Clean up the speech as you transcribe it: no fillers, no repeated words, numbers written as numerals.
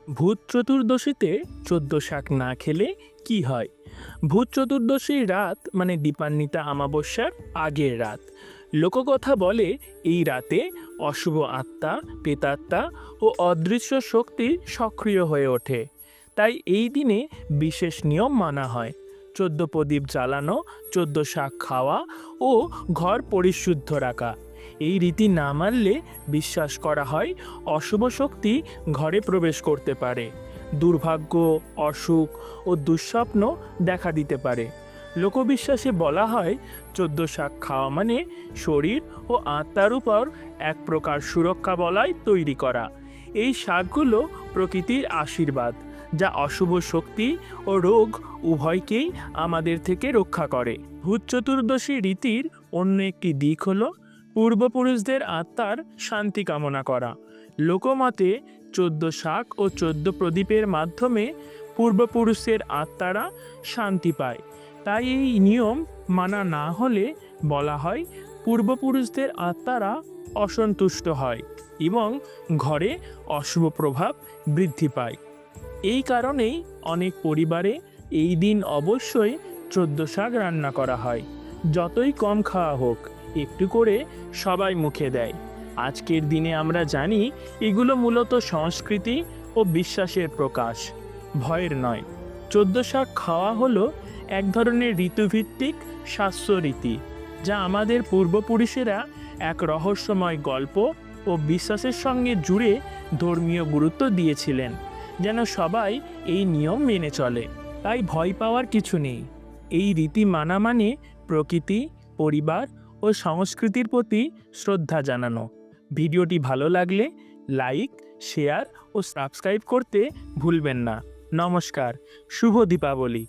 ভূত চতুর্দশীতে ১৪ শাক না খেলে কি হয়? ভূত চতুর্দশীর রাত মানে দীপান্বিতা অমাবস্যার আগের রাত। লোককথা বলে এই রাতে অশুভ আত্মা, প্রেতাত্মা ও অদৃশ্য শক্তি সক্রিয় হয়ে ওঠে। তাই এই দিনে বিশেষ নিয়ম মানা হয়। ১৪ প্রদীপ জ্বালানো, ১৪ শাক খাওয়া ও ঘর পরিশুদ্ধ রাখা। এই রীতি না মানলে বিশ্বাস করা হয় অশুভ শক্তি ঘরে প্রবেশ করতে পারে, দুর্ভাগ্য, অসুখ ও দুঃস্বপ্ন দেখা দিতে পারে। লোকবিশ্বাসে বলা হয় ১৪ শাক খাওয়া মানে শরীর ও আত্মার উপর এক প্রকার সুরক্ষা বলয় তৈরি করা। এই শাকগুলো প্রকৃতির আশীর্বাদ, যা অশুভ শক্তি ও রোগ উভয়কেই আমাদের থেকে রক্ষা করে। ভূত চতুর্দশী রীতির অন্য একটি দিক হলো পূর্বপুরুষদের আত্মার শান্তি কামনা করা। লোকমতে ১৪ শাক ও ১৪ প্রদীপের মাধ্যমে পূর্বপুরুষের আত্মারা শান্তি পায়। তাই এই নিয়ম মানা না হলে বলা হয় পূর্বপুরুষদের আত্মারা অসন্তুষ্ট হয় এবং ঘরে অশুভ প্রভাব বৃদ্ধি পায়। এই কারণেই অনেক পরিবারে এই দিন অবশ্যই ১৪ শাক রান্না করা হয়। যতই কম খাওয়া হোক, একটু করে সবাই মুখে দেয়। আজকের দিনে আমরা জানি এগুলো মূলত সংস্কৃতি ও বিশ্বাসের প্রকাশ, ভয়ের নয়। ১৪ শাক খাওয়া হলো এক ধরনের ঋতুভিত্তিক স্বাস্থ্যরীতি, যা আমাদের পূর্বপুরুষেরা এক রহস্যময় গল্প ও বিশ্বাসের সঙ্গে জুড়ে ধর্মীয় গুরুত্ব দিয়েছিলেন, যেন সবাই এই নিয়ম মেনে চলে। তাই ভয় পাওয়ার কিছু নেই। এই রীতি মানা মানে প্রকৃতি, পরিবার ও সংস্কৃতির প্রতি শ্রদ্ধা জানানো। ভিডিওটি ভালো লাগলে লাইক, শেয়ার ও সাবস্ক্রাইব করতে ভুলবেন না। নমস্কার, শুভ দীপাবলি।